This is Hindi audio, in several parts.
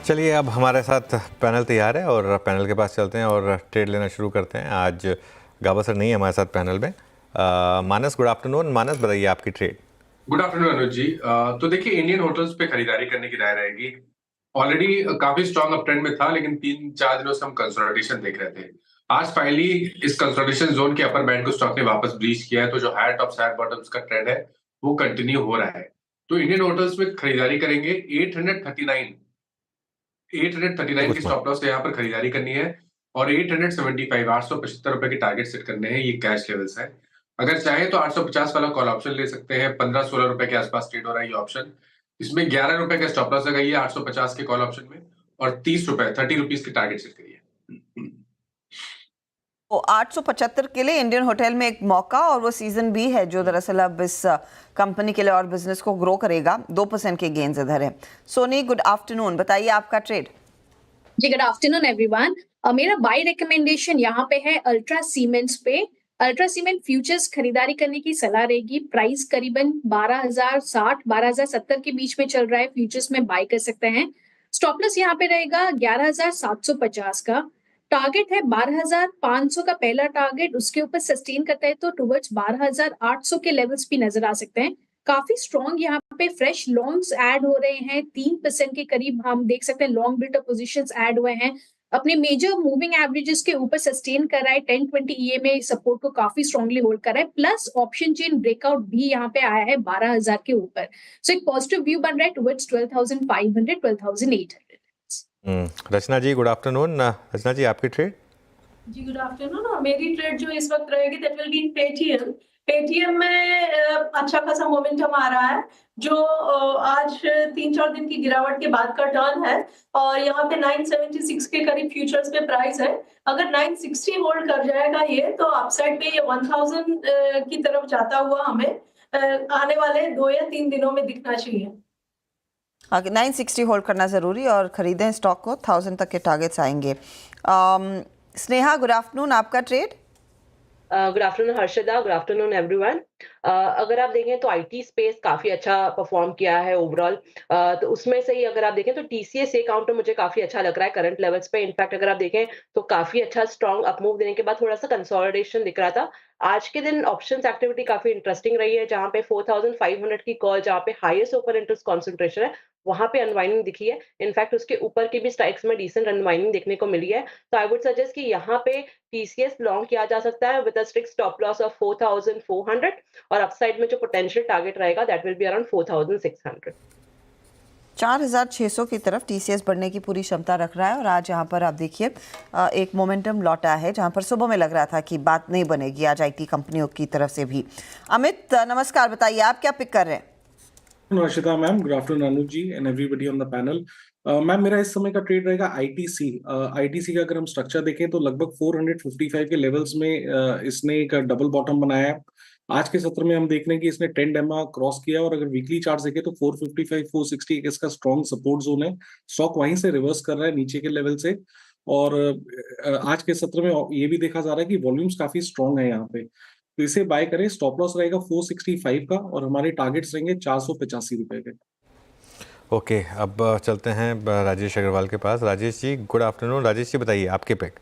चलिए अब हमारे साथ पैनल तैयार है और पैनल के पास चलते हैं और ट्रेड लेना शुरू करते हैं। आज गाबा सर नहीं है हमारे साथ पैनल में। मानस, गुड आफ्टरनून। मानस, बताइए आपकी ट्रेड। गुड आफ्टरनून अनुज जी। तो देखिए, इंडियन होटल्स पे खरीदारी करने की राय रहेगी। ऑलरेडी काफी स्ट्रांग अप ट्रेंड में था, लेकिन 3-4 दिनों से हम कंसोलिडेशन देख रहे थे। आज फाइनली इस कंसोलिडेशन जोन के अपर बैंड को स्टॉक ने वापस ब्रीच किया है, तो जो हायर टॉप्स हायर बॉटम्स का ट्रेंड है वो कंटिन्यू हो रहा है। तो इंडियन होटल्स में खरीदारी करेंगे 839 की कुछ में स्टॉप लॉस से यहाँ पर खरीदारी करनी है, और 875 875 रुपए के टारगेट सेट करने हैं। ये कैश लेवल्स है। अगर चाहे तो 850 वाला कॉल ऑप्शन ले सकते हैं। 15-16 रुपए के आसपास ट्रेड हो रहा है ये ऑप्शन। इसमें 11 रुपए का स्टॉप लॉस लगाइए 850 के कॉल ऑप्शन में, और 30 रुपए 30 रुपीज के टारगेट सेट करिए। तो 875 के लिए इंडियन होटल में एक मौका, और वो सीजन भी है जो दरअसल अब इस कंपनी के लिए और बिजनेस को ग्रो करेगा। 2% के गेन्स इधर है। सोनी, गुड आफ्टरनून, बताइए आपका ट्रेड। जी, गुड आफ्टरनून एवरीवन। मेरा बाय रिकमेंडेशन यहाँ पे है अल्ट्रा सीमेंट्स पे। अल्ट्रा सीमेंट फ्यूचर्स खरीदारी करने की सलाह रहेगी। प्राइस करीबन 12,060 12,070 के बीच में चल रहा है। फ्यूचर्स में बाय कर सकते हैं। स्टॉप लॉस यहाँ पे रहेगा 11,750 का। टारगेट है 12,500 का पहला टारगेट। उसके ऊपर सस्टेन करता है तो टुवर्ड्स 12,800 के लेवल्स भी नजर आ सकते हैं। काफी स्ट्रॉन्ग यहाँ पे फ्रेश लॉन्ग्स ऐड हो रहे हैं। 3% के करीब हम देख सकते हैं लॉन्ग बिल्ट पोजीशंस ऐड हुए हैं। अपने मेजर मूविंग एवरेजेस के ऊपर सस्टेन कर रहा है। 10-20 EM में सपोर्ट को काफी स्ट्रांगली होल्ड कर रहा है। प्लस ऑप्शन चेन ब्रेकआउट भी यहाँ पे आया है 12,000 के ऊपर। सो एक पॉजिटिव व्यू बन रहा है टुवर्ड्स 12,500 12,800। रचना जी, गुड आफ्टरनून। रचना जी, आपकी ट्रेड। जी, गुड आफ्टरनून। और मेरी ट्रेड जो इस वक्त रहेगी that will be in Paytm. Paytm में अच्छा खासा मोमेंटम आ रहा है, जो आज 3-4 दिन की गिरावट के बाद का टर्न है, और यहाँ पे 976 के करीब फ्यूचर्स में प्राइस है। अगर 960 होल्ड कर जाएगा ये, तो अपसाइड पे ये 1000 की तरफ जाता हुआ हमें आने वाले 2 या 3 दिनों में दिखना चाहिए। 960 होल्ड करना ज़रूरी, और ख़रीदें स्टॉक को। 1000 तक के टारगेट्स आएंगे। स्नेहा, गुड आफ्टरनून, आपका trade. Good afternoon Harshada, good afternoon everyone. अगर आप देखें तो आईटी स्पेस काफी अच्छा परफॉर्म किया है ओवरऑल। तो उसमें से ही अगर आप देखें तो टीसीएस काउंटर मुझे काफी अच्छा लग रहा है करंट लेवल्स पे। इनफैक्ट अगर आप देखें तो काफी अच्छा स्ट्रॉन्ग अपमूव देने के बाद थोड़ा सा कंसोलिडेशन दिख रहा था। आज के दिन ऑप्शंस एक्टिविटी काफी इंटरेस्टिंग रही है, जहां पे 4500 की कॉल, जहां पे हाईएस्ट ओपन इंटरेस्ट कॉन्सेंट्रेशन है, वहां पे अनवाइंडिंग दिखी है। इनफैक्ट उसके ऊपर की भी स्ट्राइक्स में डिसेंट अनवाइंडिंग देखने को मिली है। तो आई वुड सजेस्ट कि यहाँ पे टीसीएस लॉन्ग किया जा सकता है with a strict stop loss of 4400, और अपसाइड में जो पोटेंशियल टारगेट रहेगा दैट विल बी अराउंड 4600। 4600 की तरफ टीसीएस बढ़ने की पूरी क्षमता रख रहा है। और आज यहाँ पर आप देखिए एक मोमेंटम लौटा है, जहाँ पर सुबह में लग रहा था कि बात नहीं बनेगी आज आईटी कंपनियों की तरफ से भी। अमित, नमस्कार, बताइए आप क्या पिक कर रहे हैं। नमस्कार ma'am, good afternoon Anuj ji and everybody on the panel. Ma'am, मेरा इस समय का ट्रेड रहेगा आईटीसी। आईटीसी का अगर हम स्ट्रक्चर देखें तो लगभग 455 के लेवल्स में इसने एक डबल बॉटम बनाया है। आज के सत्र में हम देख रहे हैं कि इसने 10 डेमा क्रॉस किया, और अगर वीकली चार्ट देखें तो 455 460 इसका स्ट्रॉन्ग सपोर्ट जोन है। स्टॉक वहीं से रिवर्स कर रहा है नीचे के लेवल से। और आज के सत्र में ये भी देखा जा रहा है कि वॉल्यूम्स काफी स्ट्रॉन्ग है यहाँ पे, तो इसे बाय करें। स्टॉप लॉस रहेगा 465 का, और हमारे टारगेट्स रहेंगे 485 रुपए के। ओके, अब चलते हैं राजेश अग्रवाल के पास। Rajesh ji, good afternoon. राजेश जी, बताइए आपके पिक।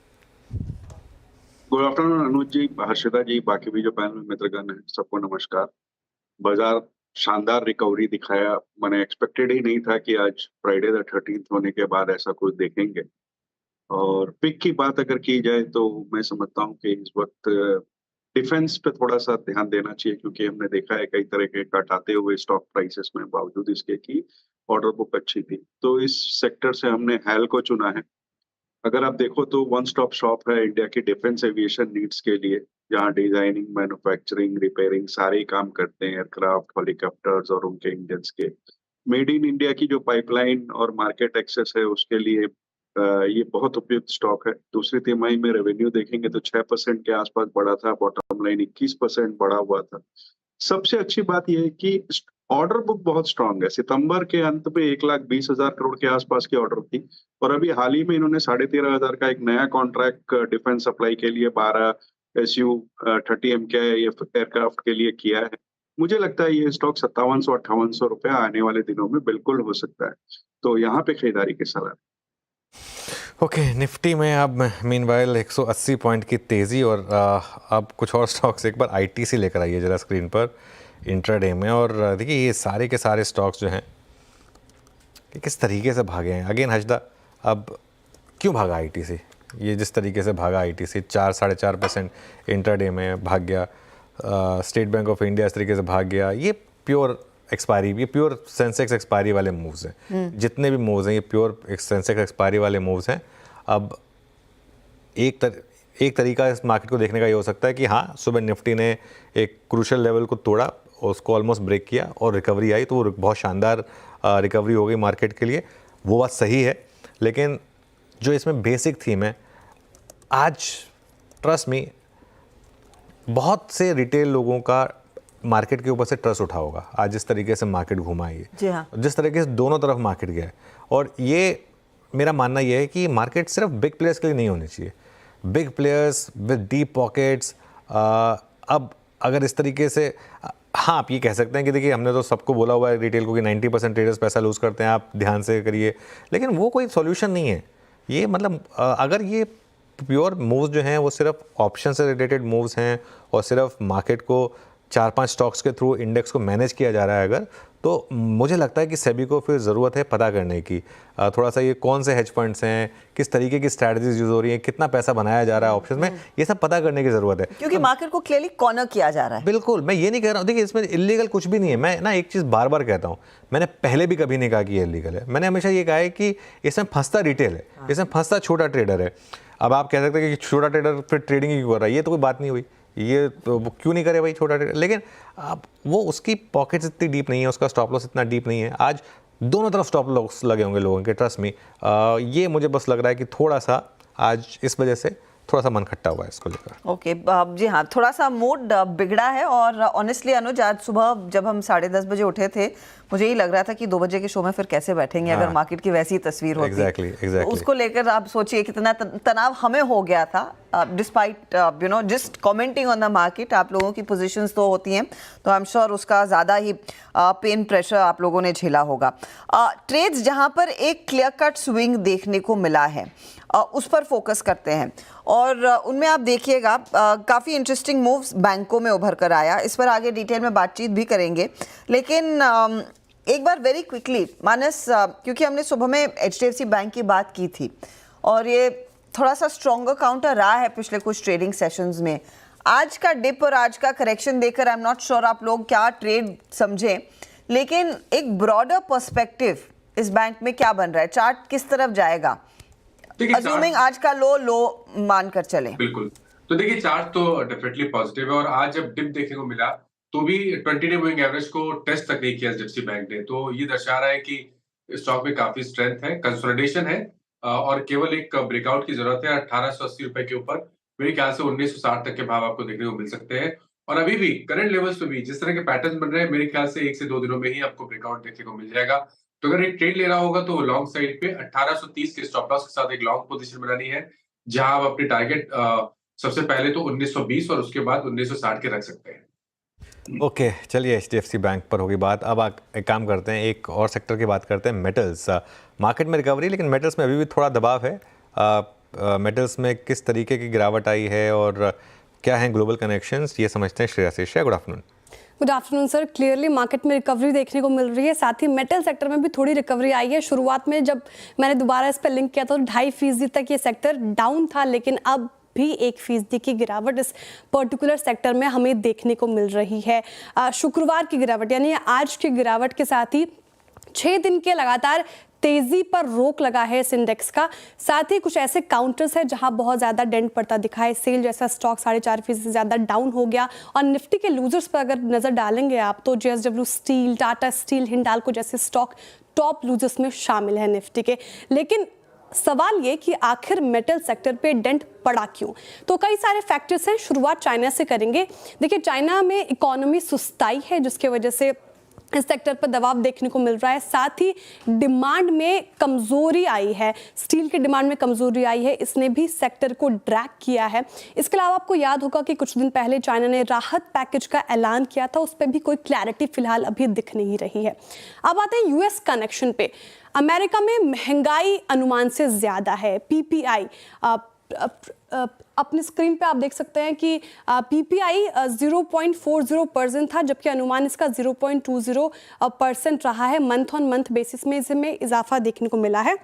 गुड आफ्टरनून अनुज जी, हर्षदा जी, बाकी भी जो पैनल में मित्रगण है, सबको नमस्कार। बाजार शानदार रिकवरी दिखाया। मैंने एक्सपेक्टेड ही नहीं था कि आज फ्राइडे द 13th होने के बाद ऐसा कुछ देखेंगे। और पिक की बात अगर की जाए तो मैं समझता हूँ कि इस वक्त डिफेंस पे थोड़ा सा ध्यान देना चाहिए, क्योंकि हमने देखा है कई तरह के कट आते हुए स्टॉक प्राइसेस में, बावजूद इसके कि ऑर्डर बुक अच्छी थी। तो इस सेक्टर से हमने हैल को चुना है। अगर आप देखो तो वन स्टॉप शॉप है इंडिया की डिफेंस एविएशन नीड्स के लिए, जहां डिजाइनिंग, मैन्युफैक्चरिंग, रिपेयरिंग सारे ही काम करते हैं, एयरक्राफ्ट, हेलीकॉप्टर्स और उनके इंजन्स के। मेड इन इंडिया की जो पाइपलाइन और मार्केट एक्सेस है उसके लिए ये बहुत उपयुक्त स्टॉक है। दूसरी तिमाही में रेवेन्यू देखेंगे तो 6% के आसपास बढ़ा था, बॉटम लाइन 21% बढ़ा हुआ था। सबसे अच्छी बात यह है कि ऑर्डर बुक बहुत स्ट्रांग है। सितंबर के अंत में 1,20,000 करोड़ के आसपास की ऑर्डर थी, और अभी हाल ही में इन्होंने 13,500 का एक नया कॉन्ट्रैक्ट डिफेंस सप्लाई के लिए 12 SU-30 MKI एयरक्राफ्ट के लिए किया है। मुझे लगता है ये स्टॉक 5700-5800 रुपया आने वाले दिनों में बिल्कुल हो सकता है, तो यहाँ पे खरीदारी की सलाह। ओके, निफ्टी में अब मीनवाइल 180 पॉइंट की तेज़ी और अब कुछ और स्टॉक्स एक बार आईटीसी लेकर आइए ज़रा स्क्रीन पर इंट्राडे में। और देखिए ये सारे के सारे स्टॉक्स जो हैं कि किस तरीके से भागे हैं। अगेन हजदा, अब क्यों भागा आईटीसी? ये जिस तरीके से भागा आईटीसी 4-4.5% इंट्राडे में भाग गया। स्टेट बैंक ऑफ इंडिया इस तरीके से भाग गया। ये प्योर एक्सपायरी, ये प्योर सेंसेक्स एक्सपायरी वाले मूव्स हैं। जितने भी मूव्स हैं ये प्योर सेंसेक्स एक्सपायरी वाले मूव्स हैं। अब एक तरीका इस मार्केट को देखने का ये हो सकता है कि हाँ, सुबह निफ्टी ने एक क्रूशियल लेवल को तोड़ा, उसको ऑलमोस्ट ब्रेक किया और रिकवरी आई, तो वो बहुत शानदार रिकवरी हो गई मार्केट के लिए। वो बात सही है, लेकिन जो इसमें बेसिक थीम है, आज ट्रस्ट मी बहुत से रिटेल लोगों का मार्केट के ऊपर से ट्रस्ट उठा होगा। आज जिस तरीके से मार्केट घुमा है, जी हाँ, जिस तरीके से दोनों तरफ मार्केट गया है। और ये मेरा मानना ये है कि मार्केट सिर्फ बिग प्लेयर्स के लिए नहीं होनी चाहिए। Big players with deep pockets, अब अगर इस तरीके से, हाँ आप ये कह सकते हैं कि देखिए हमने तो सबको बोला हुआ है रिटेल को कि 90% ट्रेडर्स पैसा लूज़ करते हैं, आप ध्यान से करिए, लेकिन वो कोई सॉल्यूशन नहीं है। ये मतलब अगर ये प्योर मूव्स जो हैं वो सिर्फ ऑप्शन से रिलेटेड मूव्स हैं और सिर्फ मार्केट को 4-5 स्टॉक्स के थ्रू इंडेक्स को मैनेज किया जा रहा है अगर, तो मुझे लगता है कि सेबी को फिर ज़रूरत है पता करने की, थोड़ा सा ये कौन से हेज फंड्स हैं, किस तरीके की स्ट्रैटेजीज यूज़ हो रही हैं, कितना पैसा बनाया जा रहा है ऑप्शन में, ये सब पता करने की ज़रूरत है। क्योंकि मार्केट को क्लियरली कॉर्नर किया जा रहा है। बिल्कुल, मैं ये नहीं कह रहा हूँ, देखिए इसमें इलीगल कुछ भी नहीं है। मैं ना एक चीज़ बार बार कहता हूँ, मैंने पहले भी कभी नहीं कहा कि ये इलीगल है। मैंने हमेशा ये कहा है कि इसमें फंसता रिटेल है, इसमें फंसता छोटा ट्रेडर है। अब आप कह सकते हैं कि छोटा ट्रेडर फिर ट्रेडिंग ही क्यों कर रहा है, ये तो कोई बात नहीं हुई, ये तो वो क्यों नहीं करे भाई छोटा ट्रेडर, लेकिन अब वो उसकी पॉकेट्स इतनी डीप नहीं है, उसका स्टॉप लॉस इतना डीप नहीं है। आज दोनों तरफ स्टॉप लॉस लगे होंगे लोगों के, ट्रस्ट में। ये मुझे बस लग रहा है कि थोड़ा सा आज इस वजह से थोड़ा सा मन खट्टा हुआ है इसको लेकर। ओके, जी हाँ, थोड़ा सा मूड बिगड़ा है। और ऑनेस्टली अनुज, आज सुबह जब हम 10:30 बजे उठे थे, मुझे ही लग रहा था कि 2 बजे के शो में फिर कैसे बैठेंगे अगर मार्केट की वैसी तस्वीर होती। Exactly. उसको लेकर आप सोचिए कितना तनाव हमें हो गया था। Despite just commenting on the market, आप लोगों की पोजीशंस तो होती हैं, तो आई एम श्योर उसका ज़्यादा ही पेन प्रेशर आप लोगों ने झेला होगा। ट्रेड्स जहाँ पर एक क्लियर कट स्विंग देखने को मिला है, उस पर फोकस करते हैं। और उनमें आप देखिएगा काफ़ी इंटरेस्टिंग मूव्स बैंकों में उभर कर आया। इस पर आगे डिटेल में बातचीत भी करेंगे, लेकिन एक बार वेरी क्विकली मानस, क्योंकि हमने सुबह में HDFC बैंक की बात की थी और ये थोड़ा सा स्ट्रॉन्गर काउंटर रहा है पिछले कुछ ट्रेडिंग सेशंस में। आज का डिप और आज का करेक्शन देखकर आई एम नॉट श्योर आप लोग क्या ट्रेड समझें, लेकिन एक ब्रॉडर पर्सपेक्टिव इस बैंक में क्या बन रहा है, चार्ट किस तरफ जाएगा, अज्यूमिंग आज का लो मानकर चले। बिल्कुल, तो देखिए चार्ट तो डेफिनेटली पॉजिटिव है और आज जब डिप देखने को मिला तो भी 20 डे मूविंग एवरेज को टेस्ट तक नहीं किया HDFC बैंक ने, तो ये दर्शा रहा है कि स्टॉक में काफी स्ट्रेंथ है, कंसोलिडेशन है और केवल एक ब्रेकआउट की जरूरत है 1880 रुपए के ऊपर। मेरे ख्याल से 1960 तक के भाव आपको देखने को मिल सकते हैं और अभी भी करंट लेवल्स पे भी जिस तरह के पैटर्न बन रहे हैं, मेरे ख्याल से 1 से 2 दिनों में ही आपको ब्रेकआउट देखने को मिल जाएगा। तो अगर एक ट्रेड लेना होगा तो लॉन्ग साइड पे 1830 के स्टॉप लॉस के साथ एक लॉन्ग पोजीशन बनानी है, जहां आप अपनी टारगेट सबसे पहले तो 1920 और उसके बाद 1960 के रख सकते हैं। ओके, चलिए HDFC बैंक पर होगी बात। अब एक काम करते हैं, एक और सेक्टर की बात करते हैं, मेटल्स। मार्केट में रिकवरी, लेकिन मेटल्स में अभी भी थोड़ा दबाव है। मेटल्स में किस तरीके की गिरावट आई है और क्या हैं ग्लोबल कनेक्शंस, ये समझते हैं श्रेया से। Shreya, good afternoon. Good afternoon sir. Clearly market में रिकवरी देखने को मिल रही है, साथ ही मेटल सेक्टर में भी थोड़ी रिकवरी आई है। शुरुआत में जब मैंने दोबारा इस पर लिंक किया था तो 2.5% तक ये सेक्टर डाउन था, लेकिन अब भी 1% की गिरावट इस पर्टिकुलर सेक्टर में हमें देखने को मिल रही है। शुक्रवार की गिरावट यानी आज की गिरावट के साथ ही 6 दिन के लगातार तेजी पर रोक लगा है इस इंडेक्स का। साथ ही कुछ ऐसे काउंटर्स हैं जहां बहुत ज्यादा डेंट पड़ता दिखा है। सेल जैसा स्टॉक 4.5% से ज्यादा डाउन हो गया। और निफ्टी के लूजर्स पर अगर नजर डालेंगे आप तो JSW steel, Tata steel, Hindalco जैसे स्टॉक टॉप लूजर्स में शामिल है निफ्टी के। लेकिन सवाल ये कि आखिर मेटल सेक्टर पे डेंट पड़ा क्यों? तो कई सारे फैक्टर्स हैं। शुरुआत चाइना से करेंगे। देखिए, चाइना में इकोनॉमी सुस्ताई है जिसकी वजह से इस सेक्टर पर दबाव देखने को मिल रहा है। साथ ही डिमांड में कमजोरी आई है, स्टील की डिमांड में कमजोरी आई है, इसने भी सेक्टर को ड्रैग किया है। इसके अलावा आपको याद होगा कि कुछ दिन पहले चाइना ने राहत पैकेज का ऐलान किया था, उस पर भी कोई क्लैरिटी फिलहाल अभी दिख नहीं रही है। अब आते हैं यूएस कनेक्शन पे। अमेरिका में महंगाई अनुमान से ज्यादा है। पीपीआई अपनी स्क्रीन पे आप देख सकते हैं कि पीपीआई 0.40% था, जबकि अनुमान इसका 0.20% रहा है। मंथ ऑन मंथ बेसिस में इसमें इजाफा देखने को मिला है।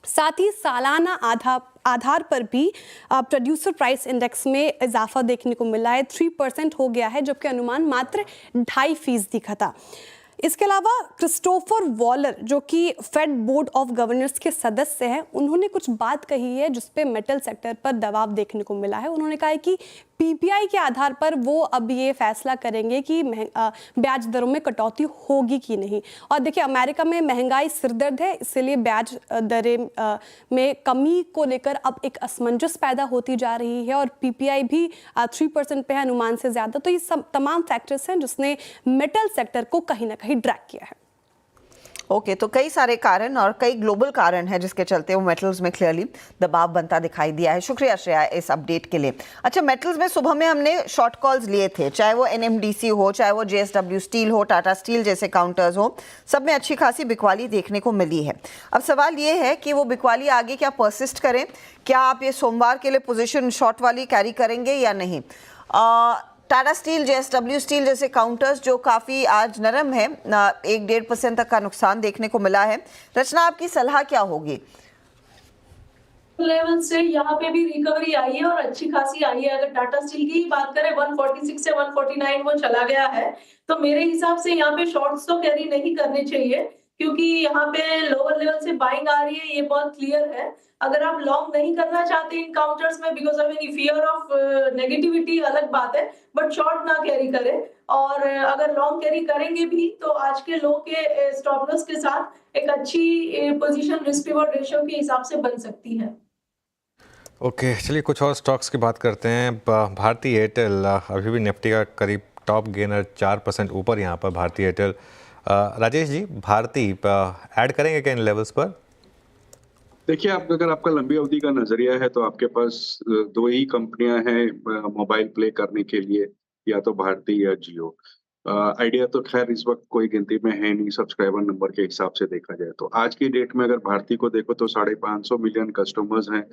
साथ ही सालाना आधार पर भी प्रोड्यूसर प्राइस इंडेक्स में इजाफा देखने को मिला है, 3% हो गया है, जबकि अनुमान मात्र 2.5% का था। इसके अलावा क्रिस्टोफर वॉलर जो कि फेड बोर्ड ऑफ गवर्नर्स के सदस्य हैं, उन्होंने कुछ बात कही है जिसपे मेटल सेक्टर पर दबाव देखने को मिला है। उन्होंने कहा है कि पीपीआई के आधार पर वो अब ये फैसला करेंगे कि ब्याज दरों में कटौती होगी कि नहीं। और देखिए, अमेरिका में महंगाई सिरदर्द है, इसलिए ब्याज दरें में कमी को लेकर अब एक असमंजस पैदा होती जा रही है, और पीपीआई भी 3% पे है, अनुमान से ज़्यादा। तो ये सब तमाम फैक्टर्स हैं जिसने मेटल सेक्टर को कहीं ना कहीं ड्रैग किया है। ओके, तो कई सारे कारण और कई ग्लोबल कारण हैं जिसके चलते वो मेटल्स में क्लियरली दबाव बनता दिखाई दिया है। शुक्रिया श्रेया इस अपडेट के लिए। अच्छा, मेटल्स में सुबह में हमने शॉर्ट कॉल्स लिए थे, चाहे वो एनएमडीसी हो, चाहे वो जेएसडब्ल्यू स्टील हो, टाटा स्टील जैसे काउंटर्स हो, सब में अच्छी खासी बिकवाली देखने को मिली है। अब सवाल ये है कि वो बिकवाली आगे क्या परसिस्ट करें? क्या आप ये सोमवार के लिए पोजीशन शॉर्ट वाली कैरी करेंगे या नहीं? टाटा स्टील, जेएसडब्ल्यू स्टील जैसे काउंटर्स जो काफ़ी आज नरम है, 1-1.5% तक का नुकसान देखने को मिला है। रचना, आपकी सलाह क्या होगी? लेवल से यहाँ पे भी रिकवरी आई है और अच्छी खासी आई है। अगर टाटा स्टील की ही बात करें, 146 से 149 वो चला गया है, तो मेरे हिसाब से यहाँ पे शॉर्ट्स तो कैरी नहीं करने चाहिए, क्योंकि यहाँ पे लोअर लेवल से बाइंग आ रही है, ये बहुत क्लियर है। अगर आप लॉन्ग नहीं करना चाहते इन काउंटर्स में because of any fear of negativity, अलग बात है, बट शॉर्ट ना कैरी करें। और अगर लॉन्ग कैरी करेंगे भी तो आज के लो के स्टॉप लॉस के साथ एक अच्छी पोजीशन रिस्क रिवॉर्ड रेशियो के हिसाब से बन सकती है। ओके, चलिए कुछ और स्टॉक्स की बात करते हैं। भारती एयरटेल अभी भी निफ्टी का करीब टॉप गेनर, 4% ऊपर यहाँ पर भारती एयरटेल। राजेश जी, भारती ऐड करेंगे क्या इन लेवल्स पर? देखिए, आप अगर आपका लंबी अवधि का नजरिया है तो आपके पास दो ही कंपनियां हैं मोबाइल प्ले करने के लिए, या तो भारती या जियो। आइडिया तो खैर इस वक्त कोई गिनती में है नहीं सब्सक्राइबर नंबर के हिसाब से देखा जाए तो। आज की डेट में अगर भारती को देखो तो 550 मिलियन कस्टमर्स हैं।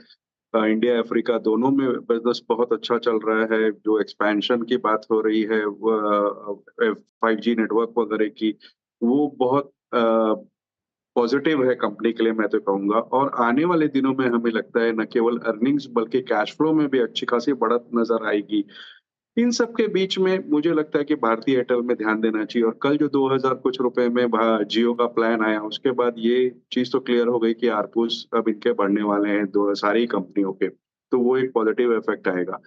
इंडिया अफ्रीका दोनों में बिजनेस बहुत अच्छा चल रहा है। जो एक्सपेंशन की बात हो रही है 5G नेटवर्क वगैरह की, वो बहुत पॉजिटिव है कंपनी के लिए, मैं तो कहूंगा। और आने वाले दिनों में हमें लगता है न केवल अर्निंग्स बल्कि कैश फ्लो में भी अच्छी खासी बढ़त नजर आएगी। इन सब के बीच में मुझे लगता है कि भारती एयरटेल में ध्यान देना चाहिए। और कल जो 2000 कुछ रुपए में जियो का प्लान आया, उसके बाद ये चीज तो क्लियर हो गई कि आरपूस अब इनके बढ़ने वाले हैं दो सारी कंपनियों के, तो वो एक पॉजिटिव इफेक्ट आएगा।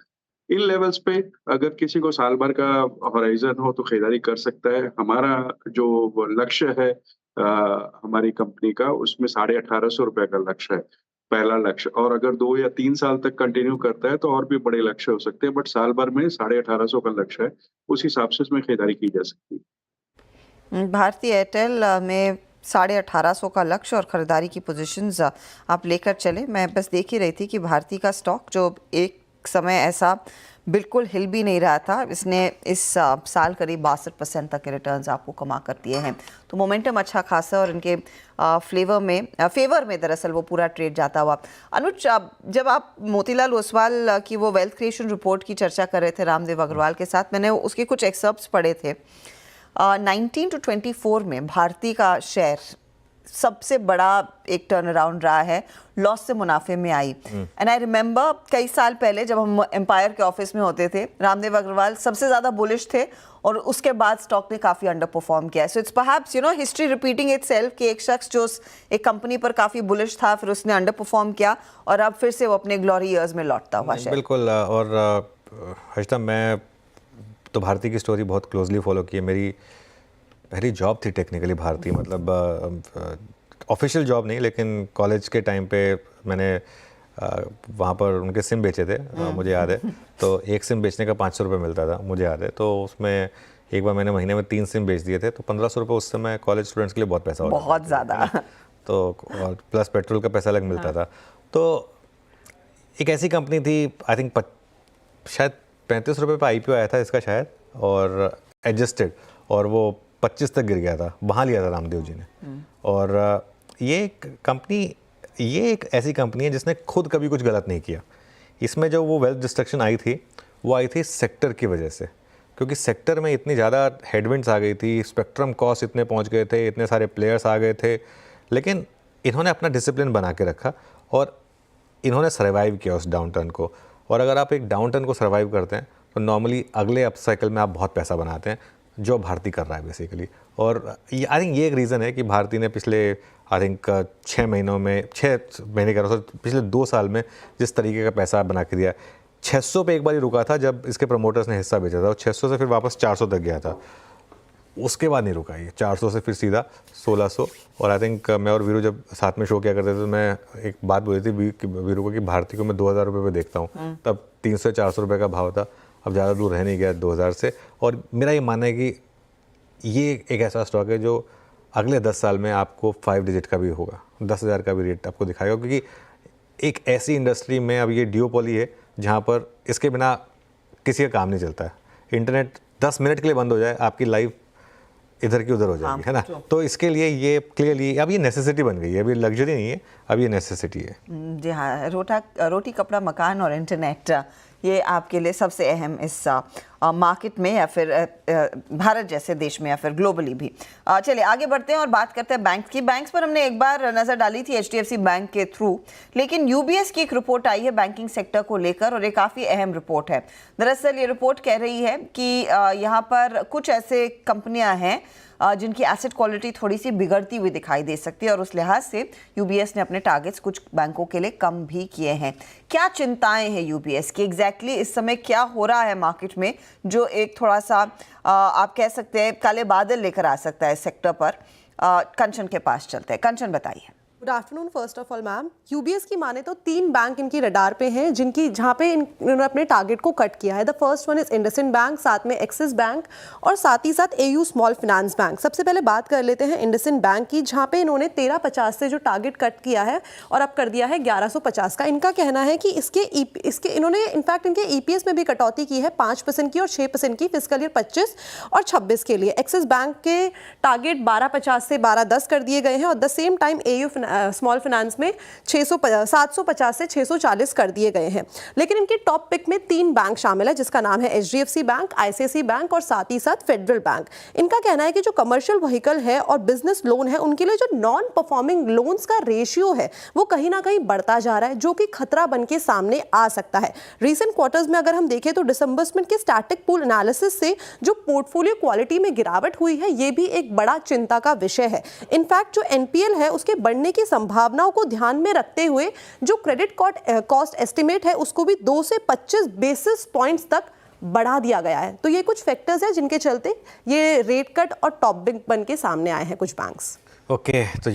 इन लेवल्स पे अगर किसी को साल भर का होराइजन हो तो खरीदारी कर सकता है। हमारा जो लक्ष्य है हमारी कंपनी का, उसमें 1850 रुपए का लक्ष्य है, पहला लक्ष्य। और अगर 2 या 3 साल तक कंटिन्यू करता है तो और भी बड़े लक्ष्य हो सकते हैं, बट साल भर में 1850 का लक्ष्य है, उस हिसाब से इसमें खरीदारी की जा सकती है। भारती एयरटेल में 1850 का लक्ष्य और खरीदारी की पोजीशंस आप लेकर चले। मैं बस देख ही रही थी कि भारती का स्टॉक जो एक समय ऐसा बिल्कुल हिल भी नहीं रहा था, इसने इस साल करीब 62% तक के रिटर्न्स आपको कमा कर दिए हैं। तो मोमेंटम अच्छा खासा और इनके फेवर में दरअसल वो पूरा ट्रेड जाता हुआ। अनुज, जब आप मोतीलाल ओसवाल की वो वेल्थ क्रिएशन रिपोर्ट की चर्चा कर रहे थे रामदेव अग्रवाल के साथ, मैंने उसके कुछ एक्सर्प्ट्स पढ़े थे। 19 to 24 में भारती का शेयर सबसे बड़ा एक टर्न अराउंड रहा है, लॉस से मुनाफे में आई। एंड आई रिमेंबर कई साल पहले जब हम एम्पायर के ऑफिस में होते थे, रामदेव अग्रवाल सबसे ज़्यादा बुलिश थे और उसके बाद स्टॉक ने काफ़ी अंडर परफॉर्म किया। So it's perhaps history repeating itself कि एक शख्स जो एक कंपनी पर काफ़ी बुलिश था, फिर उसने अंडर परफॉर्म किया और अब फिर से वो अपने ग्लोरी ईयर्स में लौटता हुआ शेयर। बिल्कुल। और हर्षिता, मैं तो भारती की स्टोरी बहुत क्लोजली फॉलो की है। मेरी पहली जॉब थी टेक्निकली भारती, मतलब ऑफिशियल जॉब नहीं, लेकिन कॉलेज के टाइम पे मैंने वहाँ पर उनके सिम बेचे थे, मुझे याद है। तो एक सिम बेचने का 500 रुपये मिलता था, मुझे याद है। तो उसमें एक बार मैंने महीने में 3 सिम बेच दिए थे, तो 1500 रुपये उस समय कॉलेज स्टूडेंट्स के लिए बहुत पैसा होता था, बहुत ज़्यादा। तो और प्लस पेट्रोल का पैसा अलग मिलता था। तो एक ऐसी कंपनी थी, आई थिंक शायद 35 रुपये पर IPO आया था इसका शायद, और एडजस्टेड, और वो 25 तक गिर गया था, वहाँ लिया था रामदेव जी ने। और ये एक ऐसी कंपनी है जिसने खुद कभी कुछ गलत नहीं किया। इसमें जो वो वेल्थ डिस्ट्रक्शन आई थी, वो आई थी सेक्टर की वजह से, क्योंकि सेक्टर में इतनी ज़्यादा हेडविंड्स आ गई थी, स्पेक्ट्रम कॉस्ट इतने पहुंच गए थे, इतने सारे प्लेयर्स आ गए थे, लेकिन इन्होंने अपना डिसिप्लिन बना के रखा और इन्होंने सर्वाइव किया उस डाउन टर्न को। और अगर आप एक डाउन टर्न को सर्वाइव करते हैं तो नॉर्मली अगले अप साइकिल में आप बहुत पैसा बनाते हैं, जो भारती कर रहा है बेसिकली। और आई थिंक ये एक रीज़न है कि भारती ने पिछले आई थिंक 6 महीने का पिछले 2 साल में जिस तरीके का पैसा बना के दिया। 600 पे एक बार ही रुका था जब इसके प्रमोटर्स ने हिस्सा बेचा था, और 600 से फिर वापस 400 तक गया था, उसके बाद नहीं रुका ये। 400 से फिर सीधा 1600। और आई थिंक मैं और वीरू जब साथ में शो किया करते थे तो मैं एक बात बोली थी वीरू को कि भारती को मैं 2000 रुपये पे देखता हूँ, तब 300-400 रुपये का भाव था, अब ज़्यादा दूर रह नहीं गया 2000 से। और मेरा ये मानना है कि ये एक ऐसा स्टॉक है जो अगले 10 साल में आपको 5 डिजिट का भी होगा, 10,000 का भी रेट आपको दिखाएगा, क्योंकि एक ऐसी इंडस्ट्री में अब ये डिओपोली है जहाँ पर इसके बिना किसी का काम नहीं चलता है। इंटरनेट 10 मिनट के लिए बंद हो जाए, आपकी लाइफ इधर की उधर हो जाएगी, है ना। तो इसके लिए ये क्लियरली अब ये नेसेसिटी बन गई है, अभी लग्जरी नहीं है, अब ये नेसेसिटी है। जी हाँ, रोटी कपड़ा मकान और इंटरनेट, ये आपके लिए सबसे अहम इस मार्केट में, या फिर भारत जैसे देश में, या फिर ग्लोबली भी। चलिए आगे बढ़ते हैं और बात करते हैं बैंक की। बैंक्स पर हमने एक बार नज़र डाली थी HDFC बैंक के थ्रू, लेकिन UBS की एक रिपोर्ट आई है बैंकिंग सेक्टर को लेकर, और ये काफ़ी अहम रिपोर्ट है। दरअसल ये रिपोर्ट कह रही है कि यहाँ पर कुछ ऐसे कंपनियाँ हैं जिनकी एसेट क्वालिटी थोड़ी सी बिगड़ती हुई दिखाई दे सकती है, और उस लिहाज से UBS ने अपने टारगेट्स कुछ बैंकों के लिए कम भी किए हैं। क्या चिंताएं हैं UBS की? एग्जैक्टली इस समय क्या हो रहा है मार्केट में जो एक थोड़ा सा आप कह सकते हैं काले बादल लेकर आ सकता है सेक्टर पर? कंचन के पास चलते हैं। कंचन बताइए। Good afternoon. First of all ma'am, UBS की माने तो 3 बैंक इनकी रडार पे हैं जहाँ पे इन्होंने अपने टारगेट को कट किया है। The first one is IndusInd bank, साथ में एक्सिस बैंक, और साथ ही साथ AU स्मॉल फाइनेंस बैंक। सबसे पहले बात कर लेते हैं इंडसइंड बैंक की, जहाँ पे इन्होंने 1350 से जो टारगेट कट किया है और अब कर दिया है 1150 का। इनका कहना है कि इसके इन्होंने इनफैक्ट इनके EPS में भी कटौती की है 5% की और 6% की फिस्कल ईयर 25 और 26 के लिए। एक्सिस बैंक के टारगेट 1250 से 1210 कर दिए गए हैं, और the same time AU small finance में 750 से 640 कर दिए गए हैं। लेकिन इनके टॉप पिक में 3 बैंक शामिल है, जिसका नाम है HDFC बैंक, ICICI बैंक और साथ ही साथ फेडरल बैंक। इनका कहना है कि जो कमर्शियल व्हीकल है और बिजनेस लोन है, उनके लिए जो नॉन परफॉर्मिंग लोन्स का रेशियो है वो कहीं ना कहीं बढ़ता जा रहा है, जो कि खतरा बन के सामने आ सकता है। रिसेंट क्वार्टर्स में अगर हम देखें तो डिसम्बर्समेंट के स्टैटिक पूल एनालिसिस से जो पोर्टफोलियो क्वालिटी में गिरावट हुई है, ये भी एक बड़ा चिंता का विषय है। इनफैक्ट जो NPL है उसके बढ़ने की संभावनाओं को ध्यान में रखते हुए जो क्रेडिट कॉस्ट एस्टिमेट है उसको भी 2 से 25 बेसिस पॉइंट्स तक बढ़ा दिया गया है। तो ये कुछ फैक्टर्स हैं जिनके चलते ये रेट कट और टॉप बिग बन के सामने आए हैं कुछ बैंक्स। ओके, तो